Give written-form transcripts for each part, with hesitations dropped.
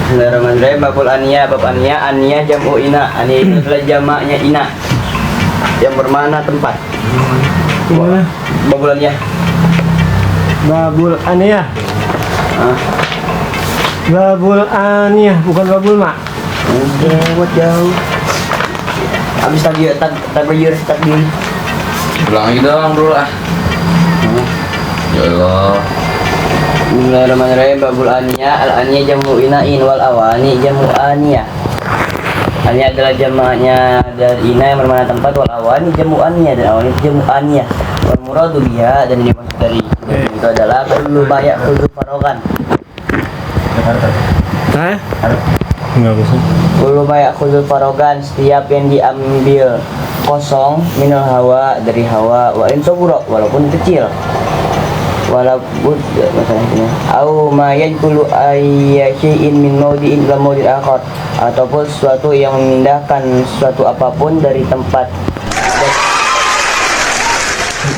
Bismillahirrahmanirrahim. Babul aniya, bab aniya, aniya jam'u ina. Aniya itu adalah jamaknya ina yang bermakna tempat. Gimana? Babul aniya. Babul aniyah. Ah, Babul aniyah, bukan babul mak. udah buat jauh. Habis tadi takbir takbir. Ulang lagi dong bro ah. Ya Allah. Bismillahirrahmanirrahim. Babul aniya, al aniya jam'u ina'in wal awani jam'u aniya. Aniya adalah jamaknya dari ina yang bermakna tempat, wal awani jam'u aniya, dan awani itu jam'u aniya. Wal muradu biha, dan ini maksud dari itu adalah kullu ma ya'khudhu farogan. Hah? Enggak bisa. Kullu ma ya'khudhu farogan, setiap yang diambil kosong minal hawa, dari hawa, wa in sabura, walaupun kecil, walaupun masalahnya au ma yadkhulu ayyin min mawdi'in ila mawdi' akhar, ataupun sesuatu yang memindahkan sesuatu apapun dari tempat.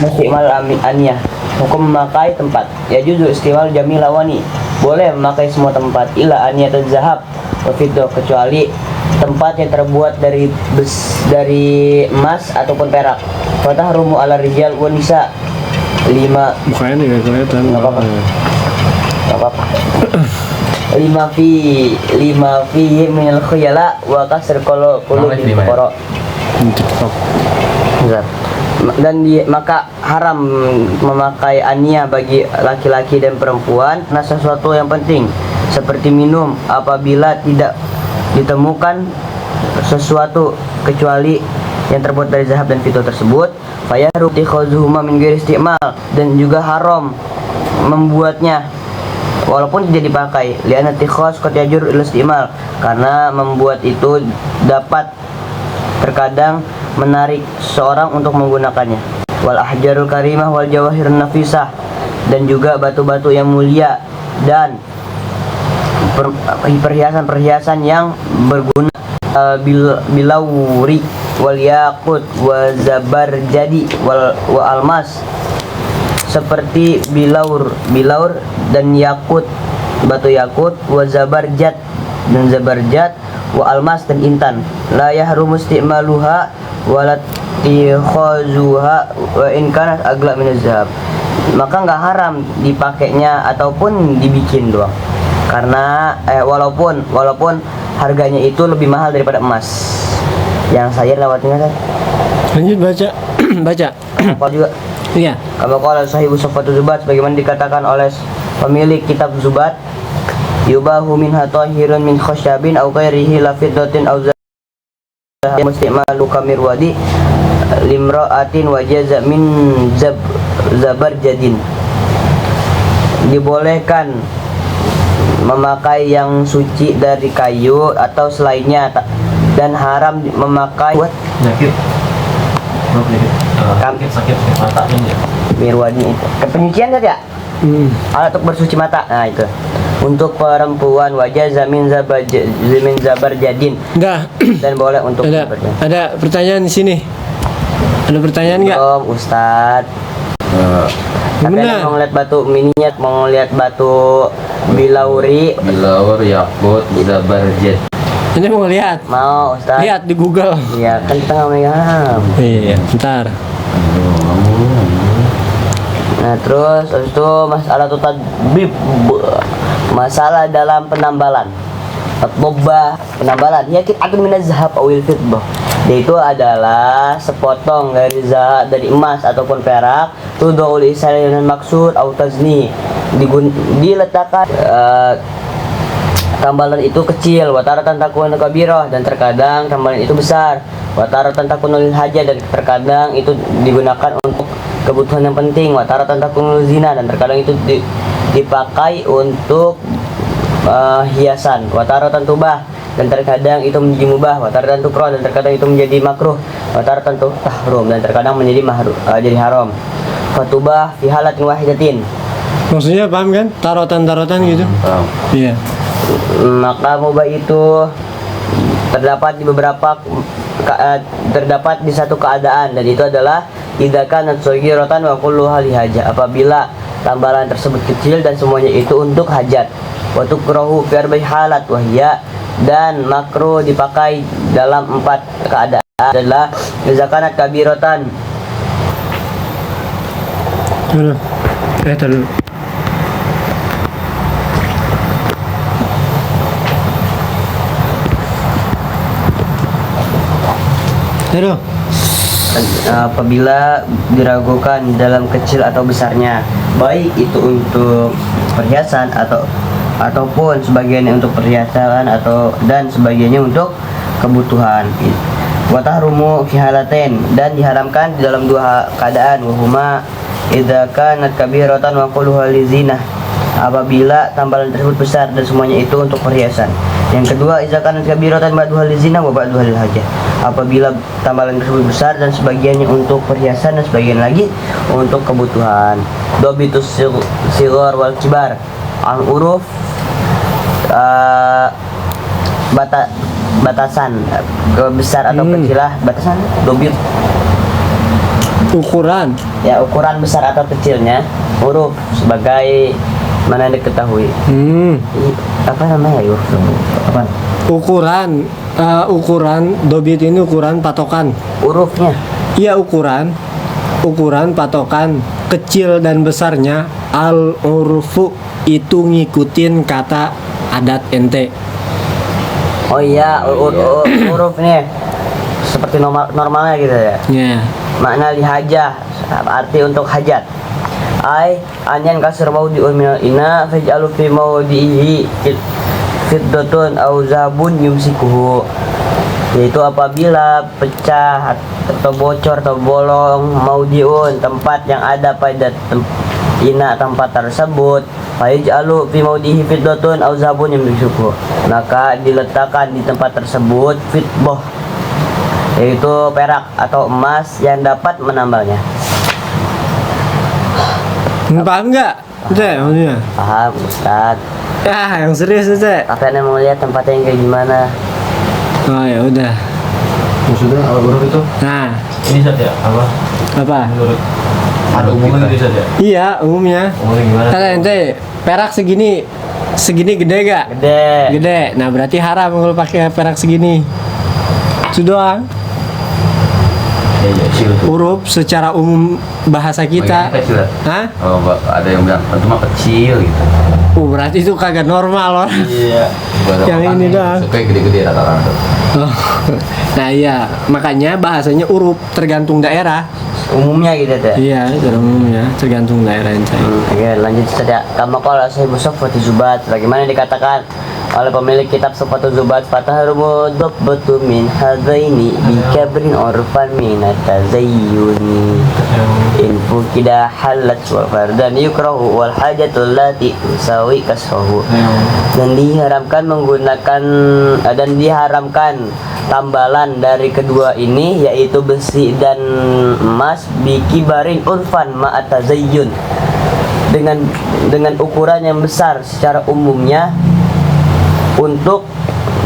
Istimal aniyah, hukum memakai tempat. Ya juzu istimal jamil lawani, boleh memakai semua tempat. Ila aniyat zahab wa fiddah, kecuali tempat yang terbuat dari emas ataupun perak. Fatahrumu ala rijal wa nisa. 5 Bukannya nih gak kelihatan. Nggak apa-apa. Gak apa-apa. 5 fi minal khuyala wa kasr qulubil fuqara. TikTok. Bentar. Dan maka haram memakai ania bagi laki-laki dan perempuan karena sesuatu yang penting seperti minum, apabila tidak ditemukan sesuatu kecuali yang terbuat dari zahab dan fiddah tersebut, fayahrum tikhazuhuma min ghairi istimal, dan juga haram membuatnya walaupun tidak dipakai, li'anna tikhaz qad yajur ila istimal, karena membuat itu dapat terkadang menarik seorang untuk menggunakannya. Wal ahjarul karimah wal jawahirun nafisah, dan juga batu-batu yang mulia dan perhiasan-perhiasan yang berguna, bilawri wal yaqut wa zabarjadi wa almas, seperti bilaur dan yakut, batu yakut, wa zabarjad dan zabarjad, wa almas dan intan. La yahrumu istimaluha wa tikhazuha wa in kanat agla min zahab, maka nggak haram dipakainya ataupun dibikin doang, karena walaupun harganya itu lebih mahal daripada emas. Yang saya lewatin kan. Lanjut baca. Baca. Apa juga? Iya. Kalau sahibu Sofatu Zubat, bagaimana dikatakan oleh pemilik kitab Zubat, yubahu min hatahirun min khasyabin au ghairihi lafiddatin au mustimalu kamirwadi limra'atin wa jaza min zabarjadin. Dibolehkan memakai yang suci dari kayu atau selainnya, dan haram memakai buat sakit mata ini. mirwadi itu kepenyucian saja, alat untuk bersuci mata. Nah itu untuk perempuan, wajah zamin zabarjadin. Enggak. Dan boleh untuk Ada pertanyaan di sini. Ada pertanyaan enggak? Ustadz. Tapi Benar. ada mau ngeliat batu mininya, mau ngeliat batu bilauri. Bilaur yakut zabarjad. Ini mau lihat. Mau Ustadz? Lihat di Google. Iya kan kita nggak megang. Iya, bentar. Nah terus habis itu masalah tadbib, masalah dalam penambalan. Tatbobah, penambalan. Yakit akun minaz zahab awil fiddah. Yaitu adalah sepotong dari zahab, dari emas ataupun perak. Tudul isal dan maksud au tazni. Diletakkan tambalan itu kecil, wataratan takun kabirah, dan terkadang tambalan itu besar, wataratan takunul hajah, dan terkadang itu digunakan untuk kebutuhan yang penting, wataratan takunul zina, dan terkadang itu dipakai untuk hiasan, wataratan tubah, dan terkadang itu menjadi mubah, wataratan tukroh, dan terkadang itu menjadi makruh, wataratan tahrum, dan terkadang menjadi jadi haram. Fatubah fi halatin wahidatin. Maksudnya paham kan? Tarotan gitu. Iya. Maka mubah itu terdapat di satu keadaan, dan itu adalah idza kanat saghiratan wa kulluha li hajah, apabila tambalan tersebut kecil dan semuanya itu untuk hajat. wa tukrahu fi arba'i halat wahya, dan makruh dipakai dalam 4 keadaan adalah idza kanat kabiratan. Dulu. Dulu. Aduh. Apabila diragukan dalam kecil atau besarnya, baik itu untuk perhiasan ataupun sebagiannya untuk perhiasan dan sebagiannya untuk kebutuhan. Wa tahrumu fi halatain, dan diharamkan di dalam 2 keadaan, wahuma idza kanat kabiratan wa quluha lizinah, apabila tambalan tersebut besar dan semuanya itu untuk perhiasan. Yang kedua, idza kanat kabiratan ba'duha lizinah wa ba'duha lil hajah, apabila tambalan tersebut besar dan sebagiannya untuk perhiasan dan sebagian lagi untuk kebutuhan. Dobitus sighar wal kibar, al uruf, batasan besar atau kecil lah, batasan dobit, Ukuran. ya ukuran besar atau kecilnya, huruf sebagai mana yang diketahui. Apa namanya ya? Apa? Ukuran. Ukuran dobit ini ukuran patokan. Hurufnya. Iya, ukuran patokan kecil dan besarnya. Al urufu itu ngikutin kata adat ente. Oh iya, huruf nih seperti normalnya gitu ya. Ya. Makna lihajah, arti untuk hajat. Ai anyan kasr maudi'un minal ina faj'alu fi maudihi fiddatun aw zabun yumsikuhu, yaitu apabila pecah atau bocor atau bolong maudi'un, tempat yang ada pada tempat tersebut, faj'alu fi maudihi fiddatun aw zabun yumsikuhu, maka diletakkan di tempat tersebut fiddah, yaitu perak atau emas yang dapat menambalnya. Paham nggak? Cek, maksudnya. Paham Ustaz, Yang serius Cek. tapi anda mau lihat tempatnya yang kayak gimana? Oh ya udah. Maksudnya al-uruf itu Nah, ini saja apa? apa? Menurut ada umumnya gitu saja. Iya, umumnya. Umumnya gimana? Kata ente perak segini gede gak? Gede. Gede. Nah, berarti haram kalau pakai perak segini. Itu doang. Iya, kecil tuh. Huruf secara umum bahasa kita. Bagiannya kecil ya? Hah? Oh, ada yang bilang itu mah kecil gitu. Berarti itu kagak normal loh. Iya. Yang ini doang. Suka gede-gede rata-rata tuh. Oh. Nah iya, makanya bahasanya huruf tergantung daerah. Umumnya gitu deh. Iya, secara umumnya tergantung daerah ente. Oke, lanjut saja. Kama qala Syaikhus Safwati Zubat, bagaimana dikatakan oleh pemilik kitab Safwatu Zubat, fatahrumu dabbatu min hadaini bi kabrin urfan min tazayyuni in fukida halat wa fardan yukrahu wal hajatul lati tusawi kasrahu, dan diharamkan tambalan dari kedua ini, yaitu besi dan emas, bikibarin urfan ma'at tazayyun, dengan ukuran yang besar secara umumnya untuk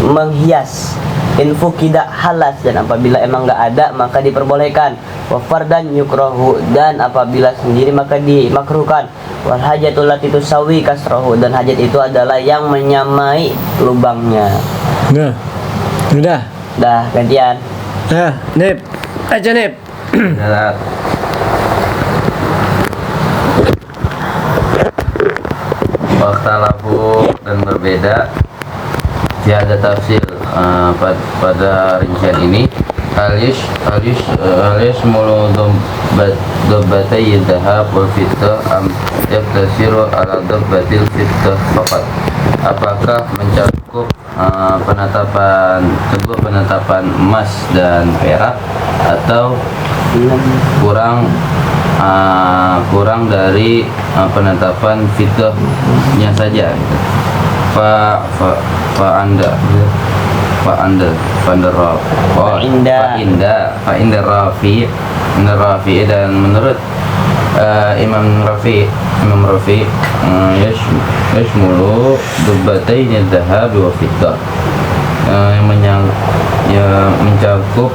menghias. Info tidak halas, dan apabila emang nggak ada maka diperbolehkan. Wafar dan yukrahu, dan apabila sendiri maka dimakruhkan. Wal hajatul lati tusawi kasrahu, dan hajat itu adalah yang menyamai lubangnya. Nah, udah. Dah gantian. Nah, Nip. Aja Nip. Nah, waktu dan berbeda. Tiada tafsir pada rincian ini. Alish mulu dobbatai dahab wal fitah am yaktasiru ala dobbatil fitah faqat. Apakah mencakup penetapan emas dan perak, atau kurang dari penetapan fitahnya saja gitu. Inda Rafi, dan menurut Imam Rafi yashmulu dubbataini dhahab wa fiddah, yang mencakup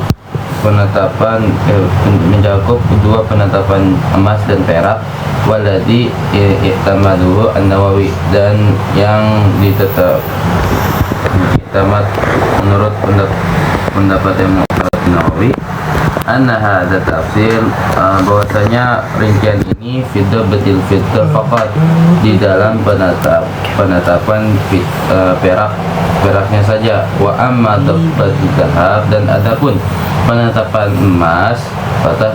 mencakup dua penetapan emas dan perak, waladi i'tamaduhu an-Nawawi, dan yang iktamat menurut pendapat yang Nawawi, anna hadza tafsir, bahwasanya rincian ini fiddah betil fiddah faqat, di dalam penetapan peraknya saja. Wa amma dabbatul dhahab, dan adapun penetapan emas, fatah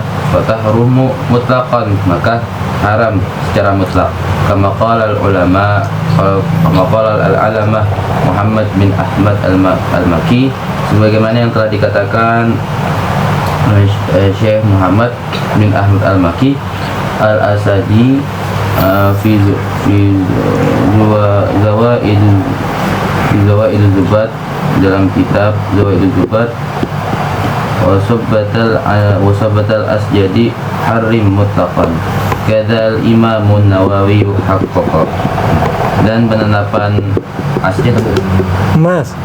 rumu mutlaqan, maka haram secara mutlak. Kama qala al-ulama, kama qala al-alamah Muhammad bin Ahmad al-Maki, sebagaimana yang telah dikatakan Syekh Muhammad bin Ahmad al-Maki al-Asadi fi Zawaid Zubat, dalam kitab Zawaid Zubat, wasabatal asjadi harim mutlaqan, kadal Imamun Nawawi haqqaqa, dan penetapan asjad Mas,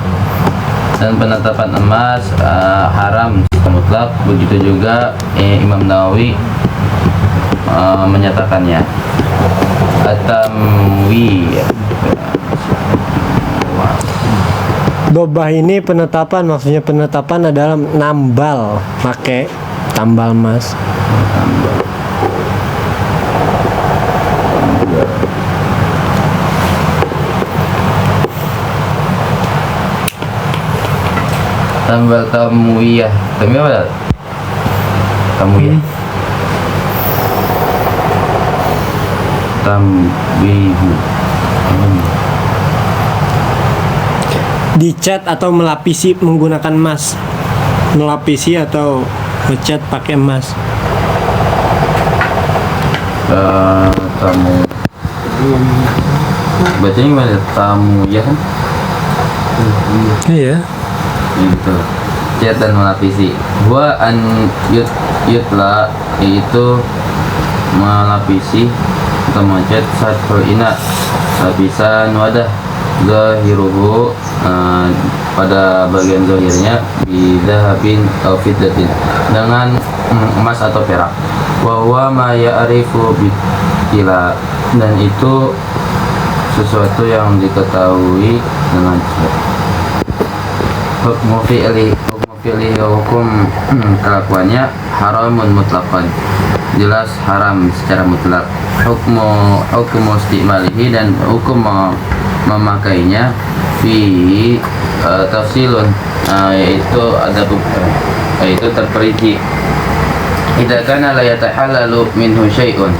dan penetapan emas haram mutlak, begitu juga Imam Nawawi menyatakannya. At-Tamwi, dobah ini penetapan, maksudnya penetapan adalah nambal, pakai tambal emas. tambal tamwiyah, apa? Tamwiyah, tamwihu, Dicat atau melapisi menggunakan emas, melapisi atau ngecat pakai emas. Tamu, bacanya gimana? Tamwiyah kan? Iya. Gitu, cat dan melapisi. Wa an yutla, yaitu melapisi atau mencat satrul ina, lapisan wadah, zahiruhu, pada bagian zahirnya, bidahabin atau fiddatin, dengan emas atau perak. Wa huwa ma ya'rifu bitila, dan itu sesuatu yang diketahui dengan cat. Hukum fi'li hukum kelakuannya haramun mutlaqan, jelas haram secara mutlak. Hukum istimalihi, dan hukum memakainya, fi tafsilun, yaitu ada yaitu terperinci. Idza kana la yatahallalu minhu syai'un,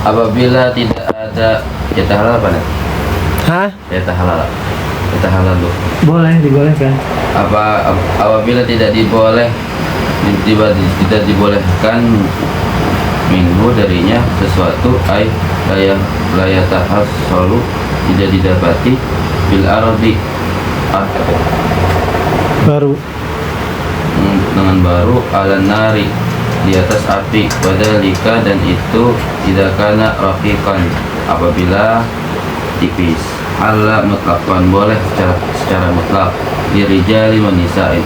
apabila tidak ada yatahalal apa? Hah? Yatahalalu Boleh, dibolehkan. Apabila tidak dibolehkan minhu darinya sesuatu, ay layatahas solu, tidak didapati bil ardi Baru. dengan baru, ala nari, di atas api, wadalika, dan itu tidak kana rafiqan, apabila tipis. Allah mutlaqan, boleh secara mutlak, dirijali wanisai,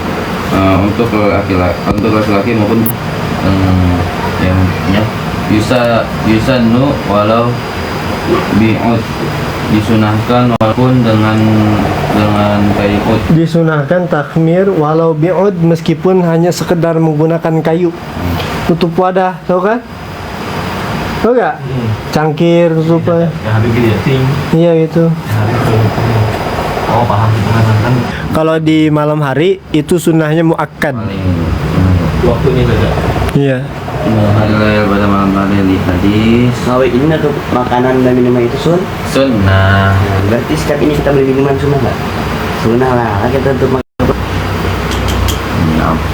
untuk laki-laki maupun yang yusannu walau bi'ud, disunahkan walaupun dengan kayu ud. Disunahkan takhmir walau bi'ud, meskipun hanya sekedar menggunakan kayu. Tutup wadah, tahu kan? Tahu gak? Cangkir tutupnya. Yang habis gitu ya, ting. Iya gitu. Oh paham, kan Kalau di malam hari itu sunnahnya muakkad. waktunya beda. Iya. Halal pada malam hari di hadis Ngawi ini untuk makanan dan minuman itu sunnah. Nah, berarti setiap ini kita beli minuman sunnah nggak? Sunnah lah, kita untuk makan.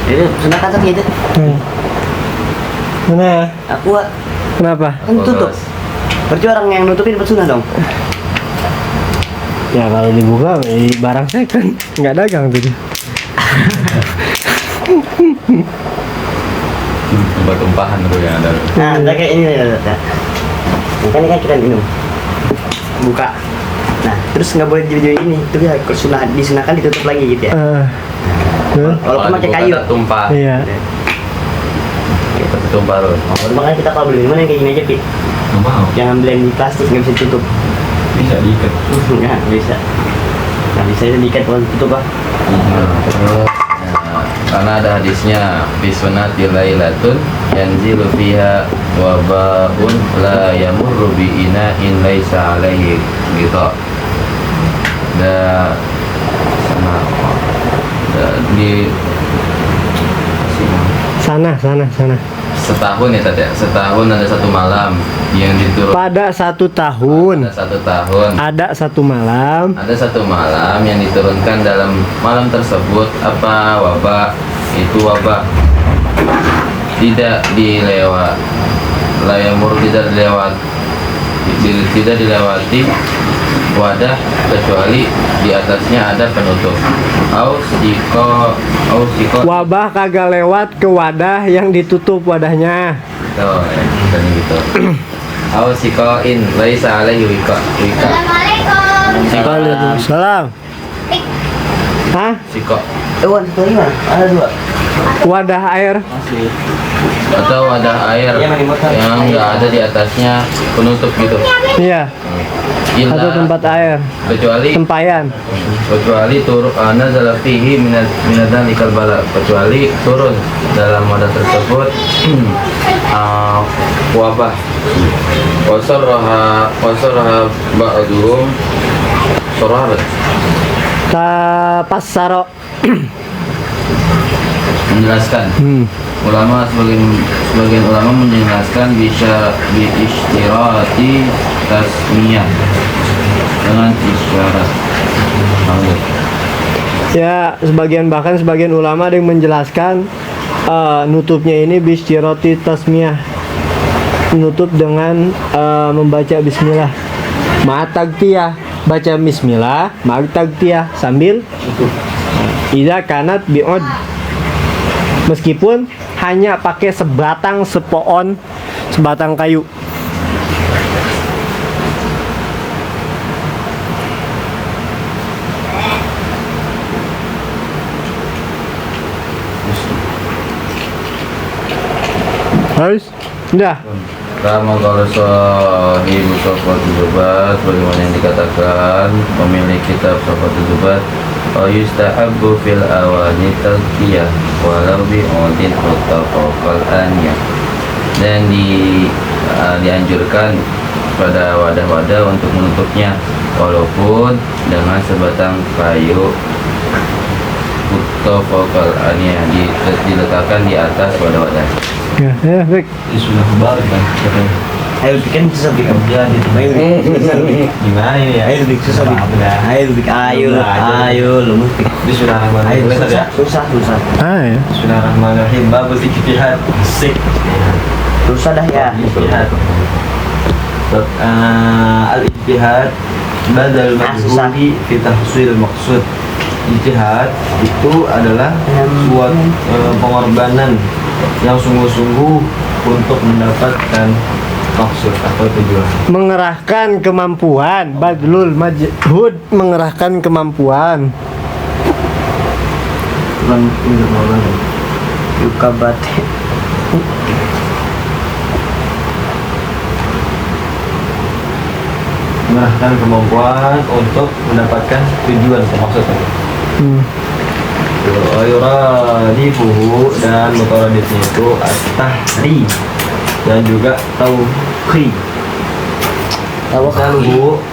Itu sunnah kan gitu. Mana? Aku Kenapa? kan tutup. Berarti orang yang nutupin dapat sunnah dong. Ya kalau dibuka barang second, nggak dagang tuh. Tumpah-tumpahan tuh yang ada. Nah, kita kayak ini nih, ini kan kita minum. Buka. Nah, terus nggak boleh jadi ini. Itu ya disunahkan ditutup lagi gitu ya. Walaupun pakai kayu. Tumpah. Iya. tumpah Rul. Makanya kita kalau beli mana yang kayak gini aja, Pi. Nggak mau. Jangan beli yang di plastik, nggak bisa ditutup. Bisa diikat. Nggak bisa. Nggak bisa itu diikat kalau ditutup, Pak. Terus, karena ada hadisnya fi sunnati lailatun yanzilu fiha wabaun la yamurru bi ina'in laisa alaihi gitu. Sama di Sana. setahun ya Tat ya. Setahun ada satu malam yang diturun. Pada 1 tahun Ada 1 tahun. ada 1 malam. Ada 1 malam yang diturunkan dalam malam tersebut apa wabah. Itu wabah tidak dilewat layamur tidak dilewati wadah kecuali di atasnya ada penutup. Ausiko Wabah kagak lewat ke wadah yang ditutup wadahnya. tuh ya, bukan gitu. Ausikoin laisa alaihi wika. Waalaikumsalam. Hah? Siko Wan, satu lagi mana? Ada 2. Wadah air. atau wadah air Iya, Mani, motor. yang nggak ada di atasnya penutup gitu. Iya. Illa Atau tempat air. kecuali turun nazala fihi minadzalikal bala, kecuali turun dalam wadah tersebut wabah. Wasarraha ba'duhum sararat, Tapassaro. menjelaskan sebagian ulama menjelaskan bisa biistirati tasmiyah dengan isyarat. Ya, sebagian ulama ada yang menjelaskan nutupnya ini bisyiroti tasmiyah, menutup dengan membaca bismillah. Ma'atagtiyah, baca bismillah, ma'atagtiyah sambil idza kanat bi'ud. Meskipun hanya pakai sebatang kayu. Harus? Udah. Kama kalau sahibu Sofatul Zubat, bagaimana yang dikatakan pemilik kitab Sofatul Zubat, yustahabbu fil awani tazkiyah walau bi'udin muttafaqal aniyah, dan dianjurkan pada wadah-wadah untuk menutupnya walaupun dengan sebatang kayu muttafaqal aniyah, diletakkan di atas wadah-wadah. Ya, baik. Ini sudah kebalik kan katanya. Ayo bikin susah bikin Kerja gitu. Gimana ini ya? Ayo bikin susah bikin. Ayo bikin ayo lu mesti. Bismillahirrahmanirrahim. Ayo Boleh, Tat, ya? susah. Ya. Bismillahirrahmanirrahim. Babul ijtihad. Asik. Susah dah ya. Ijtihad. Al-ijtihad badal majhudi fi tahsil maksud. Ijtihad itu adalah suatu pengorbanan yang sungguh-sungguh untuk mendapatkan maksud atau tujuan. Mengerahkan kemampuan, badlul majhud, mengerahkan kemampuan. Luka batin. Mengerahkan kemampuan untuk mendapatkan tujuan atau maksud. Ayuradifuhu, dan mutaradifnya itu at-tahri dan juga tauqi. Misalhu,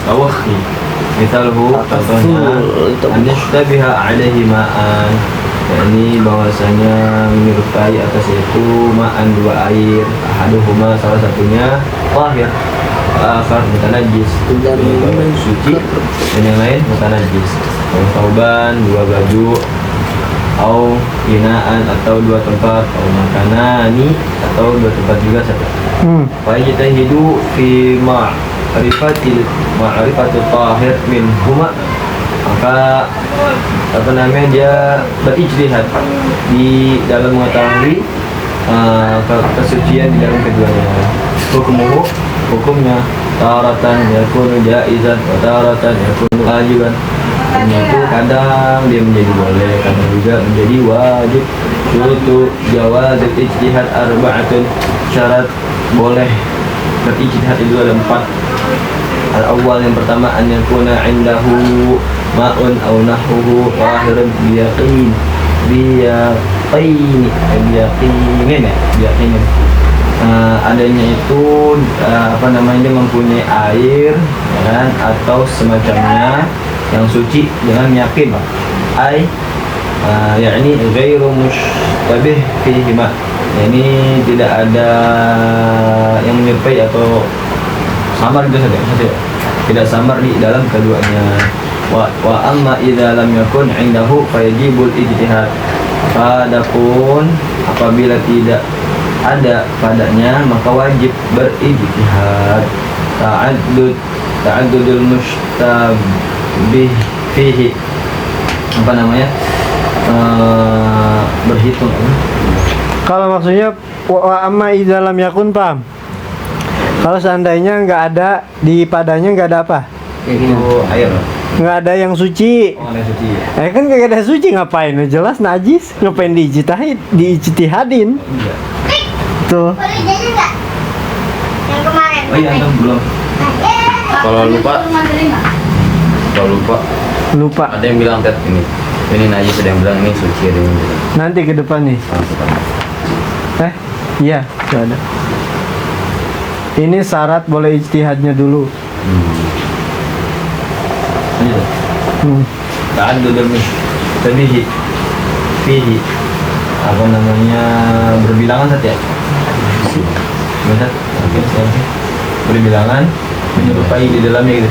tawakhi. Misalhu, contohnya an yashtabiha alaihi ma'an, yakni bahwasanya menyerupai atas itu ma'an, 2 air, ahaduhuma salah satunya tahir, akhar mutanajis, suci, dan yang lain mutanajis. Tauban, 2 baju, au binaan, atau 2 tempat, au makanani, atau 2 tempat juga saja. Fajtahidu fi ma'rifatil tahir min huma, maka dia berijtihad di dalam mengetahui kesucian di dalam keduanya. Hukumnya taratan yakunu jaizan wa taratan yakunu wajiban. Itu kadang dia menjadi boleh, kadang juga menjadi wajib. syurutu jawaz ijtihad arba'atun, syarat boleh berijtihad itu ada 4. Al-awwal, yang pertama, an yakuna indahu ma'un aw nahwuhu tahirun biyaqin biyaqinin. Adanya itu dia mempunyai air, ya kan, atau semacamnya yang suci dengan yakin. Yakni ghairu mushtabih fihi ma, ini tidak ada yang menyerupai atau samar itu saja, tidak samar di dalam keduanya. Wa amma idza lam yakun indahu fayajibul ijtihad. Adapun apabila tidak ada padanya maka wajib berijtihad. Ta'addudul mustabih fihi, berhitung. Kalau maksudnya wa amma idza lam yakun, paham? Kalau seandainya nggak ada di padanya, nggak ada apa? Itu air. Nggak ada yang suci. Oh, ada suci. Kan nggak ada suci, ngapain? Jelas najis. Ngapain diijtihadin? Iya. Tuh. Boleh jajan nggak? Yang kemarin. Oh iya, antum belum. Kalau lupa Lupa. ada yang bilang Ted ini najis, ada yang bilang ini suci, ada yang bilang Nanti ke depan nih. Iya, nggak ada. Ini syarat boleh ijtihadnya dulu. Lanjut. Ta'addudul mustabih fihi, berbilangan saja. Benar? Oke, berbilangan menyerupai di dalamnya gitu.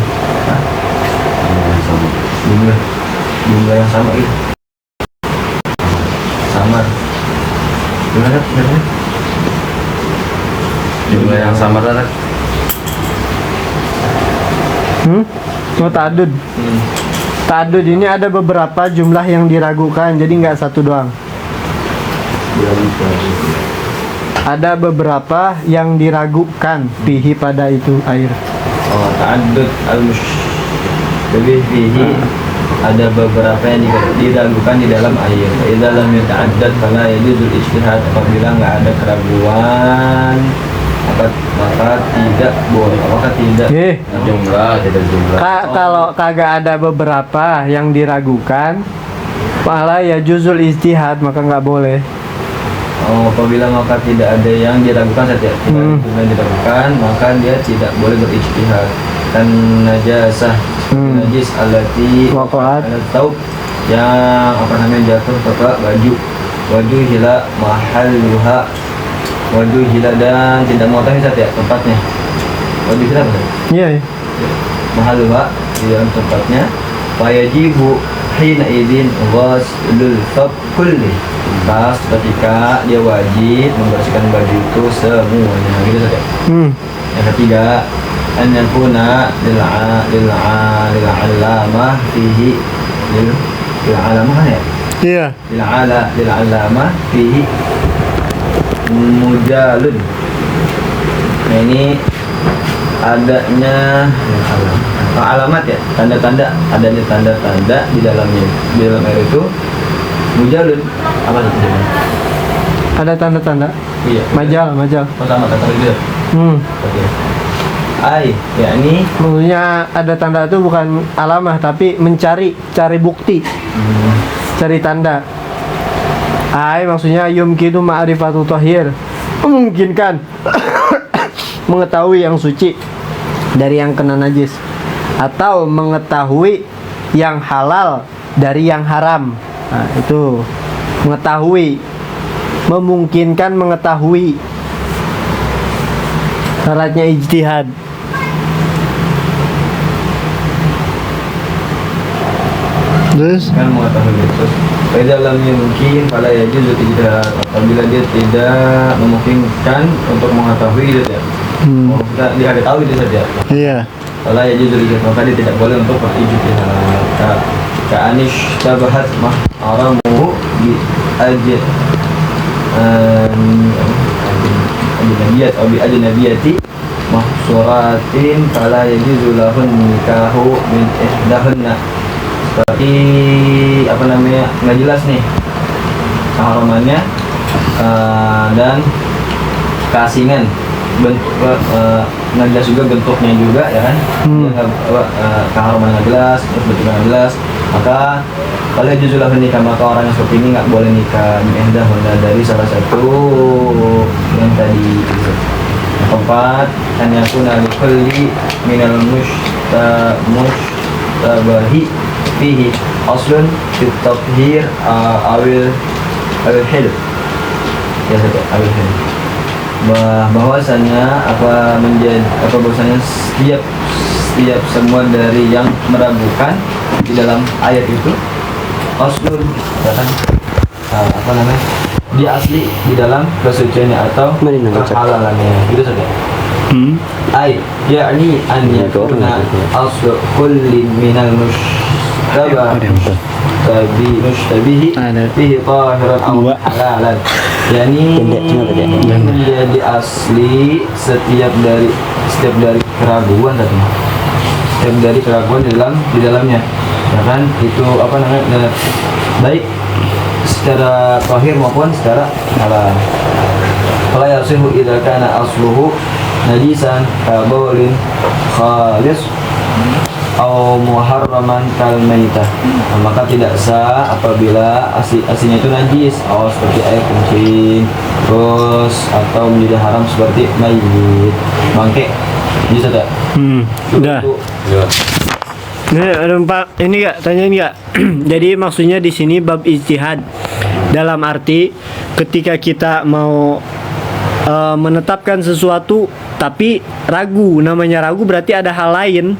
Jumlah yang sama gitu. Samar. Benar? jumlah yang sama kan. Ta'addud. Ta'addud ini ada beberapa jumlah yang diragukan, jadi nggak satu doang. Ada beberapa yang diragukan fihi pada itu air. Oh, ta'addud al-mustabih fihi, ada beberapa yang diragukan di dalam air. Idza lam yata'addad fala yajuzul ijtihad, apabila nggak ada keraguan maka tidak boleh, maka tidak Jumlah, tidak jumlah. Kalau kagak ada beberapa yang diragukan, malah ya juzul ijtihad, maka nggak boleh. Apabila maka tidak ada yang diragukan saja, tidak diragukan, maka dia tidak boleh berijtihad. Dan najasah, najis alati Waqa'at. taub, yang jatuh ke baju hila mahalluha, wajah hila dan tidak mengetahui saja tempatnya. Wajah hila apa? Iya. Mahalluha, di dalam tempatnya. Wajibu hina idin ghaslul thawb kulli, pas ketika dia wajib membersihkan baju itu semuanya, gitu saja. Yang ketiga, an yakuna lil alamah fihi, lil alamah ya? Iya. Lil alamah fihi mujalun. Nah, ini adanya alamat ya, tanda-tanda, adanya tanda-tanda di dalam air itu. Mujalun apa itu? Ada tanda-tanda. Iya. Majal. Pertama kata itu. Oke. Yakni Maksudnya ada tanda itu bukan alamah, tapi cari bukti, cari tanda. Maksudnya yumkinu ma'rifatu tahir, memungkinkan mengetahui yang suci dari yang kena najis, atau mengetahui yang halal dari yang haram. Nah, itu mengetahui, memungkinkan mengetahui. Syaratnya ijtihad. Terus kan mengetahui itu. Pada dalamnya mungkin pada yajuz ijtihad, apabila dia tidak memungkinkan untuk mengetahui itu ya. Dia ada tahu itu saja. iya. Kalau yajuz ijtihad, maka dia tidak boleh untuk berijtihad. Ka'anish tabahat maharamuhu bi ajnabiyat atau bi ajnabiyati mahsuratin fala yajuzu lahun nikahu min ihdahunna. Seperti nggak jelas nih, keharamannya dan keasingan ngejelas juga bentuknya juga ya kan. Keharaman ngejelas terus bentuknya ngejelas, maka kalau juzulah menikah, maka orang yang seperti ini nggak boleh nikah dari salah satu yang tadi. Yang keempat, an yakuna likulli minal mushtabahi fihi aslun fit tathhir awil hil. Ya saja awil hil. Bahwasanya bahwasanya setiap semua dari yang meragukan di dalam ayat itu aslun, katakan dia asli di dalam kesuciannya atau kehalalannya, gitu saja. Yani an yakuna aslu kulli minal mushtabihi fihi tahiran aw halalan. Yani menjadi asli setiap dari keraguan tadi. Setiap dari keraguan di dalamnya. Ya kan, itu baik secara zahir maupun secara halal. Fala yasihu idza kana asluhu najisan kabulin khalis atau muharraman kal maitah. Maka tidak sah apabila aslinya itu najis, seperti air kencing, terus atau menjadi haram seperti mayit, bangke. Bisa tak? Udah. Ya. Nah, ada ini enggak, tanyain enggak? Jadi maksudnya di sini bab ijtihad dalam arti ketika kita mau menetapkan sesuatu tapi ragu, namanya ragu berarti ada hal lain.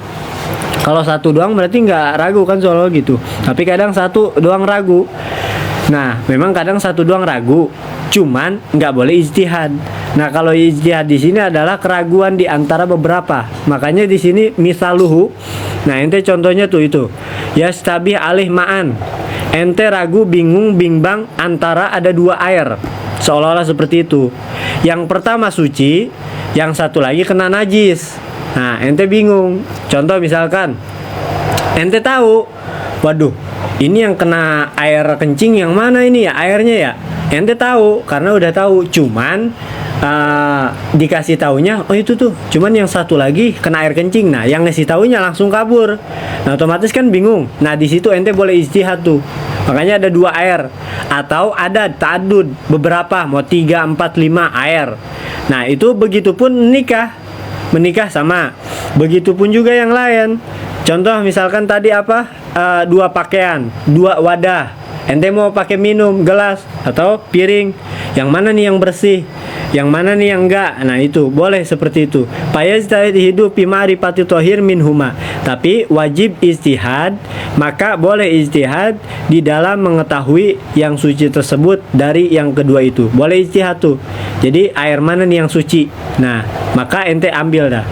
Kalau satu doang berarti nggak ragu kan soal gitu. Tapi kadang satu doang ragu. Nah, memang kadang satu doang ragu, cuman nggak boleh ijtihad. Nah, kalau ijtihad di sini adalah keraguan di antara beberapa. Makanya di sini misaluhu. Nah, ente contohnya tuh itu. Yastabih alih ma'an. Ente ragu, bingung, bimbang antara ada dua air. Seolah-olah seperti itu. Yang pertama suci, yang satu lagi kena najis. Nah, ente bingung. Contoh misalkan ente tahu, waduh, ini yang kena air kencing yang mana ini ya airnya ya? Ente tahu karena udah tahu, cuman dikasih taunya oh itu tuh, cuman yang satu lagi kena air kencing. Nah, yang ngasih taunya langsung kabur. Nah, otomatis kan bingung. Nah, di situ ente boleh ijtihad tuh. Makanya ada dua air atau ada ta'addud, beberapa, mau 3, 4, 5 air. Nah, itu begitupun menikah sama. Begitupun juga yang lain. Contoh misalkan tadi dua pakaian, dua wadah. Ente mau pakai minum gelas atau piring, yang mana nih yang bersih, yang mana nih yang enggak. Nah, itu boleh seperti itu. Fayajtahid hidup fi ma'rifati thahir minhuma. Tapi wajib ijtihad, maka boleh ijtihad di dalam mengetahui yang suci tersebut dari yang kedua itu. Boleh ijtihad tuh. Jadi air mana nih yang suci? Nah, maka ente ambil dah.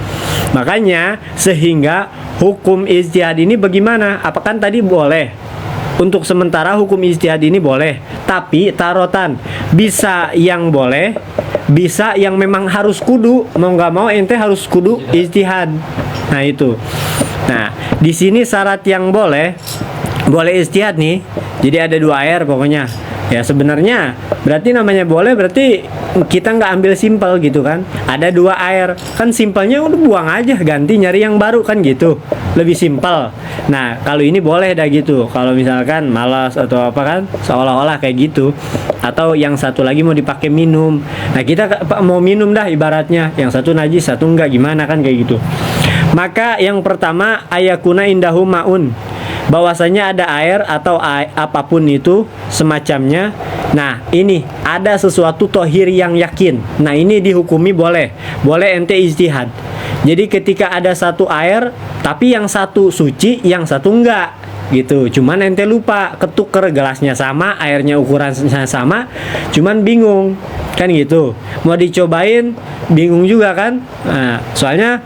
Makanya sehingga hukum ijtihad ini bagaimana? Apakah tadi boleh? Untuk sementara hukum ijtihad ini boleh, tapi tarotan bisa yang boleh, bisa yang memang harus kudu, mau nggak mau ente harus kudu ijtihad. Nah, itu. Nah, di sini syarat yang boleh ijtihad nih. Jadi ada dua air pokoknya. Ya sebenarnya berarti namanya boleh, berarti kita nggak ambil simpel gitu kan. Ada dua air, kan simpelnya udah buang aja, ganti nyari yang baru kan gitu. Lebih simpel. Nah, kalau ini boleh dah gitu. Kalau misalkan malas atau apa kan, seolah-olah kayak gitu. Atau yang satu lagi mau dipakai minum. Nah, kita mau minum dah ibaratnya. Yang satu najis, satu enggak, gimana kan kayak gitu. Maka yang pertama ayakuna indahu maun. Bahwasanya ada air atau apapun itu semacamnya. Nah, ini ada sesuatu tohir yang yakin. Nah, ini dihukumi boleh ente ijtihad. Jadi ketika ada satu air tapi yang satu suci, yang satu enggak gitu. Cuman ente lupa, ketuker gelasnya sama, airnya ukurannya sama, cuman bingung kan gitu. Mau dicobain bingung juga kan. Nah, soalnya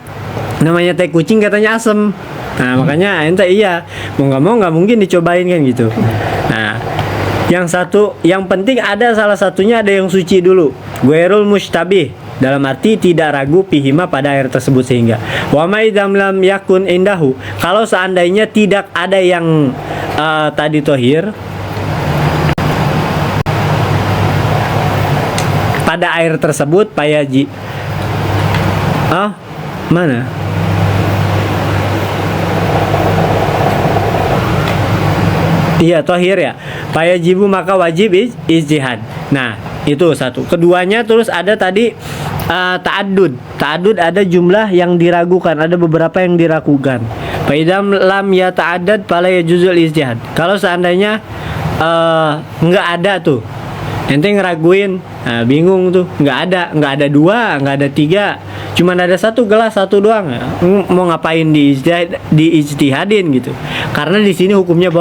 namanya teh kucing katanya asem. Nah, makanya ente mau nggak mau nggak mungkin dicobain kan gitu. Nah, yang penting ada salah satunya ada yang suci dulu. Ghairul mustabih, dalam arti tidak ragu pihima pada air tersebut. Sehingga wa ma idam lam yakun indahu, kalau seandainya tidak ada yang tadi tohir, pada air tersebut payaji. Oh, mana? Iya, tohir ya. Fayajibu maka wajib ijtihad. Nah, itu satu. Keduanya terus ada tadi ta'addud. Ta'addud ada jumlah yang diragukan, ada beberapa yang diragukan. Fa idam lam ya ta'addad fala yajuzul ijtihad. Kalau seandainya nggak ada tuh, ente ngeraguin, nah, bingung tuh, nggak ada dua, nggak ada tiga, cuman ada satu gelas satu doang, mau ngapain diijtihadin gitu? Karena di sini hukumnya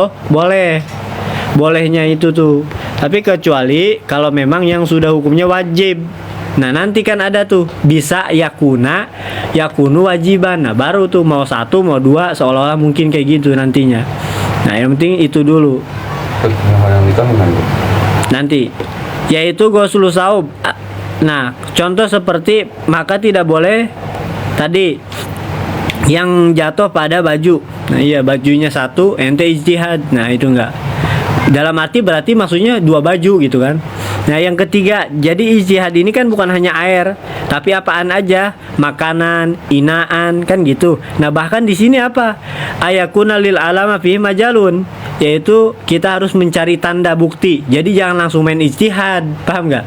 bolehnya itu tuh. Tapi kecuali kalau memang yang sudah hukumnya wajib. Nah nanti kan ada tuh bisa yakunu wajiban. Nah baru tuh mau satu mau dua seolah-olah mungkin kayak gitu nantinya. Nah yang penting itu dulu. Nanti yaitu ghusl saub. Nah contoh seperti maka tidak boleh tadi yang jatuh pada baju. Nah iya bajunya satu ente ijtihad. Nah itu enggak. Dalam arti berarti maksudnya dua baju gitu kan. Nah yang ketiga, jadi ijtihad ini kan bukan hanya air, tapi apaan aja, makanan, inaan, kan gitu. Nah bahkan di sini apa? Ayakuna lil alama fihi majalun, yaitu kita harus mencari tanda bukti. Jadi jangan langsung main ijtihad, paham nggak?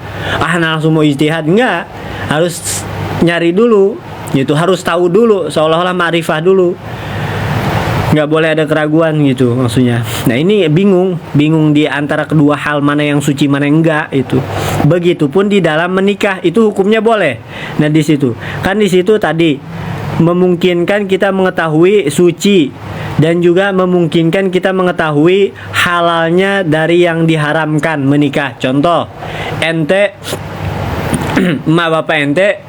Langsung mau ijtihad nggak? Harus nyari dulu, gitu. Harus tahu dulu, seolah-olah ma'rifah dulu. Nggak boleh ada keraguan gitu maksudnya. Nah ini bingung di antara kedua hal mana yang suci mana yang enggak itu. Begitupun di dalam menikah itu hukumnya boleh. Nah di situ tadi memungkinkan kita mengetahui suci dan juga memungkinkan kita mengetahui halalnya dari yang diharamkan menikah. Contoh, ente emak bapak ente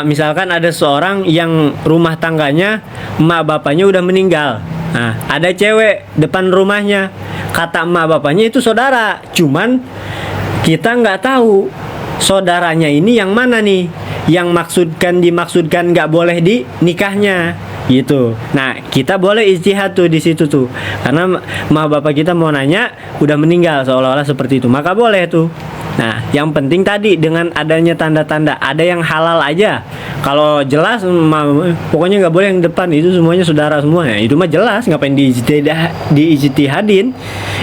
misalkan ada seorang yang rumah tangganya emak bapaknya udah meninggal. Nah, ada cewek depan rumahnya. Kata emak bapaknya itu saudara. Cuman kita nggak tahu saudaranya ini yang mana nih. Yang dimaksudkan nggak boleh di nikahnya gitu. Nah, kita boleh ijtihad tuh di situ tuh. Karena emak bapak kita mau nanya udah meninggal seolah-olah seperti itu. Maka boleh tuh. Nah, yang penting tadi dengan adanya tanda-tanda, ada yang halal aja. Kalau jelas, pokoknya nggak boleh yang depan, itu semuanya saudara semua. Ya, itu mah jelas, ngapain diijtihadin?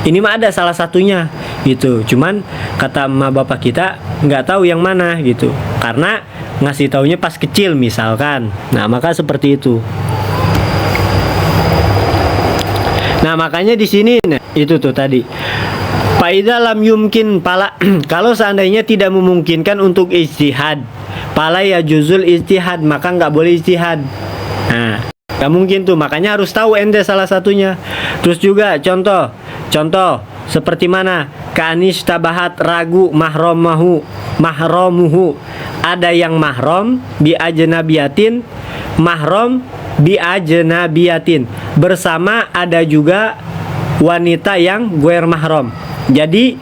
Ini mah ada salah satunya, gitu. Cuman kata emak bapak kita nggak tahu yang mana, gitu. Karena ngasih taunya pas kecil misalkan. Nah, maka seperti itu. Nah, makanya di sini, nah, itu tuh tadi. Faida lam yumkin pala kalau seandainya tidak memungkinkan untuk ijtihad, pala ya juzul ijtihad, maka nggak boleh ijtihad. Nah, nggak mungkin tuh, makanya harus tahu ente salah satunya. Terus juga contoh seperti mana? Kanis tabahat ragu mahromuhu, ada yang mahram bi ajnabiyatin, mahram bi ajnabiyatin, bersama ada juga wanita yang guer mahram. Jadi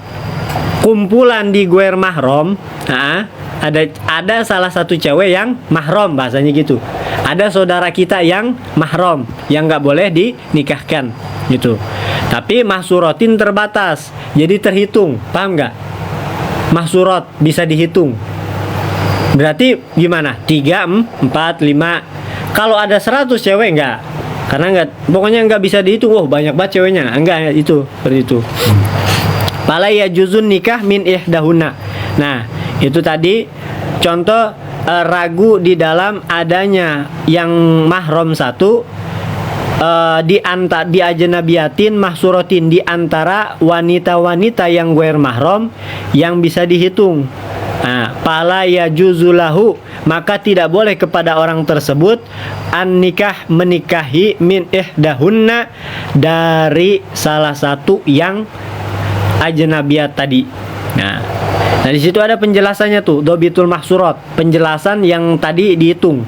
kumpulan di guer mahram, ada salah satu cewek yang mahram bahasanya gitu. Ada saudara kita yang mahram yang nggak boleh dinikahkan gitu. Tapi mahsuratin terbatas, jadi terhitung, paham nggak? Mahsurat bisa dihitung. Berarti gimana? 3, 4, 5. Kalau ada 100 cewek nggak? Karena pokoknya nggak bisa dihitung. Oh banyak banget ceweknya, enggak itu seperti itu. Pala ya juzun nikah min ihdahuna. Nah itu tadi contoh ragu di dalam adanya yang mahram satu di ajnabiyatin mahsuratin, di antara wanita-wanita yang guer mahram yang bisa dihitung. Nah, pala ya juzulahu, maka tidak boleh kepada orang tersebut an nikah menikahi min ihdahunna, dari salah satu yang ajnabiyat tadi. Nah di situ ada penjelasannya tuh, dobitul mahsurat, penjelasan yang tadi dihitung.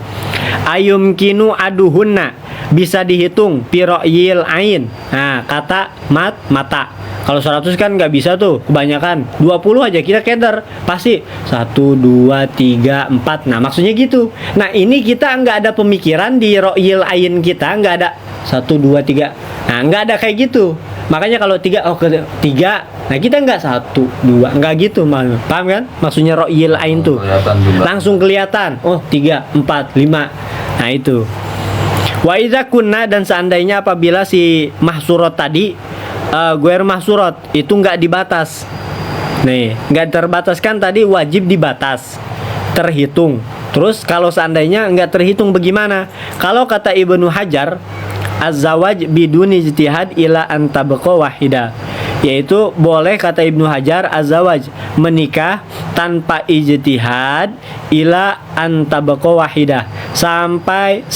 Ayumkinu aduhunna, bisa dihitung piro'yil ain. Nah kata mata. Kalau 100 kan nggak bisa tuh, kebanyakan 20 aja kita keder, pasti 1, 2, 3, 4. Nah maksudnya gitu. Nah ini kita nggak ada pemikiran di ro'yil ain kita, nggak ada 1, 2, 3. Nah nggak ada kayak gitu. Makanya kalau 3, 3 Nah kita nggak 1, 2, nggak gitu, paham kan? Maksudnya ro'yil ain tuh Kelihatan jumlah. langsung kelihatan. Oh 3, 4, 5. Nah itu. Wa idza kunna, dan seandainya apabila si mahsurat tadi guer mahsurat itu nggak dibatas. Nih, nggak terbataskan tadi, wajib dibatas, terhitung. Terus kalau seandainya nggak terhitung bagaimana? Kalau kata Ibnu Hajar, az-zawaj biduni ijtihad ila an tabqa wahida, yaitu boleh kata Ibnu Hajar az-zawaj menikah tanpa ijtihad ila an tabqa wahida, sampai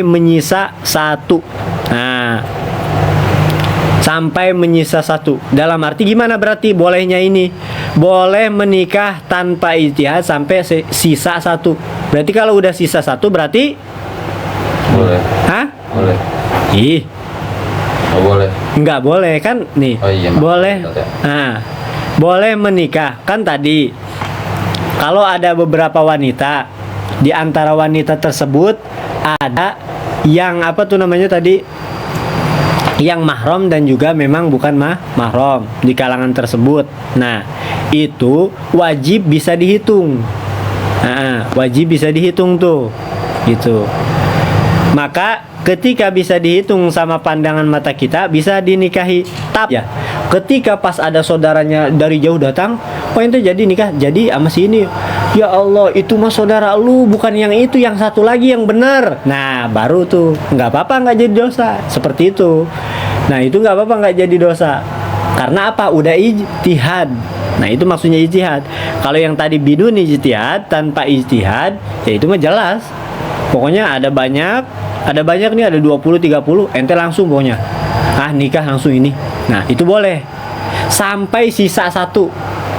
menyisa 1. Nah, sampai menyisa 1. Dalam arti gimana berarti bolehnya ini? Boleh menikah tanpa ijtihad sampai sisa 1. Berarti kalau udah sisa 1 berarti Boleh. hah? Boleh. Ih, Oh, boleh. nggak boleh kan nih. Oh iya, maaf. Boleh. Oke. Nah, boleh menikah kan tadi. Kalau ada beberapa wanita, di antara wanita tersebut ada yang apa tuh namanya tadi, yang mahram dan juga memang bukan mahram di kalangan tersebut. Nah, itu wajib bisa dihitung. Nah, wajib bisa dihitung tuh, gitu. Maka ketika bisa dihitung sama pandangan mata kita, bisa dinikahi. Tapi ya, ketika pas ada saudaranya dari jauh datang, oh ente jadi nikah, jadi sama si ini. Ya Allah, itu mah saudara lu, bukan yang itu, yang satu lagi yang benar. Nah, baru tuh nggak apa-apa, nggak jadi dosa. Seperti itu. Nah, itu nggak apa-apa, nggak jadi dosa. Karena apa? Udah ijtihad. Nah, itu maksudnya ijtihad. Kalau yang tadi bidun ijtihad, tanpa ijtihad, ya itu mah jelas. Pokoknya ada banyak nih, ada 20, 30, ente langsung pokoknya. Ah, nikah langsung ini. Nah, itu boleh. Sampai sisa 1.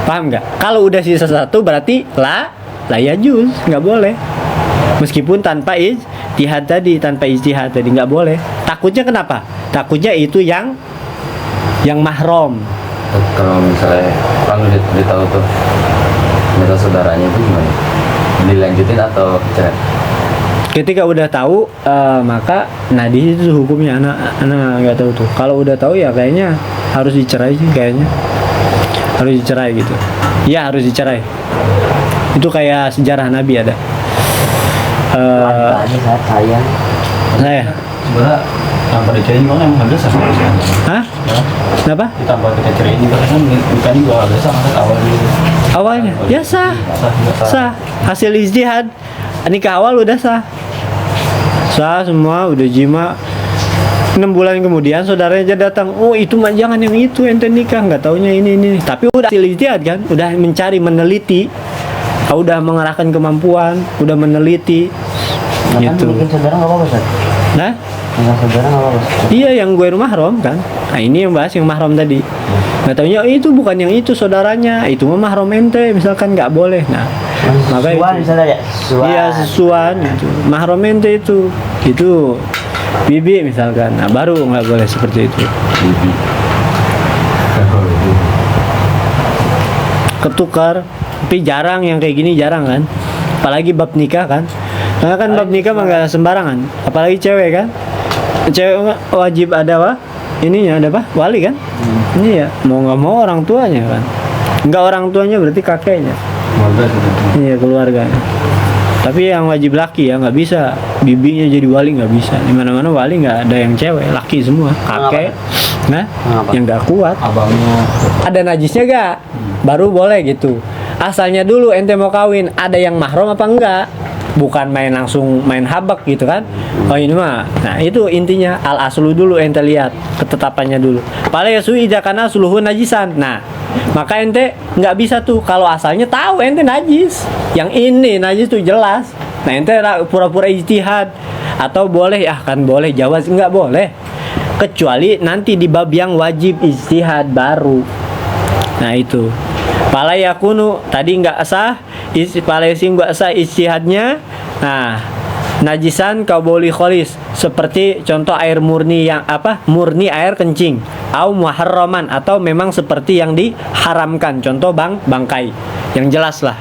Paham nggak? Kalau udah sisa 1 berarti la yajuz, nggak boleh. Meskipun tanpa ijtihad tadi, nggak boleh. Takutnya kenapa? Takutnya itu yang mahram. Kalau misalnya orang udah tahu tuh mereka saudaranya itu gimana? Dilanjutin atau cerai? Ketika udah tahu, maka nah di situ hukumnya anak nggak tahu tuh. Kalau udah tahu ya kayaknya harus dicerai sih, kayaknya harus dicerai gitu. Ya harus dicerai. Itu kayak sejarah Nabi ada. Wanita ini saat sayang. Saya, Sebenarnya tanpa dicari juga emang ada sama sih. hah? Kenapa? Ditambah kita cerai juga kan nikah juga ada sama kan awalnya. Awalnya, ya sah. Sah. Hasil ijtihad, nikah awal udah sah. Sah semua, udah jima. 6 bulan kemudian saudaranya datang, oh itu mah jangan yang itu, ente nikah, nggak taunya ini. Tapi udah hasil ijtihad kan, udah mencari, meneliti, udah mengerahkan kemampuan, udah meneliti, Nah, kan gitu. bikin saudara nggak apa-apa, Ustaz. Nah, Nikah saudara nggak apa-apa. iya yang gue mahram kan. Nah ini yang bahas yang mahram tadi. Nggak taunya itu bukan yang itu saudaranya, itu mah mahram ente, misalkan nggak boleh. Nah, maka Sesuai itu. misalnya ya, sesuai. Iya sesuai itu. Mahram ente itu bibi misalkan. Nah baru nggak boleh seperti itu. Bibi. Ketukar, tapi jarang yang kayak gini, jarang kan. Apalagi bab nikah kan. Karena kan bab nikah mah nggak sembarangan. Apalagi cewek kan. Cewek mah wajib ada apa? Ininya ada apa? Wali kan? Ini ya mau nggak mau orang tuanya kan. Nggak orang tuanya berarti kakeknya. Keluarga sebenarnya. Iya keluarganya. Tapi yang wajib laki ya, nggak bisa bibinya jadi wali, nggak bisa. Di mana-mana wali nggak ada yang cewek, laki semua, kakek. Nah, Mengapa? yang nggak kuat. Abangnya Ada najisnya gak? Baru boleh gitu. Asalnya dulu ente mau kawin, ada yang mahram apa enggak? Bukan main langsung main habak gitu kan. Oh ini mah. Nah itu intinya, al aslu dulu ente lihat ketetapannya dulu. Pala yasu idakana suluhu najisan. Nah maka ente nggak bisa tuh kalau asalnya tahu ente najis. Yang ini najis tuh jelas. Nah ente pura-pura ijtihad. Atau boleh ya kan boleh, jawaz nggak boleh. Kecuali nanti di bab yang wajib ijtihad baru. Nah itu pala yakunu tadi nggak sah, pala yasim nggak sah ijtihadnya. Nah najisan kauboli kholis, seperti contoh air murni yang apa, murni air kencing, au muharraman, atau memang seperti yang diharamkan, contoh bangkai yang jelas lah.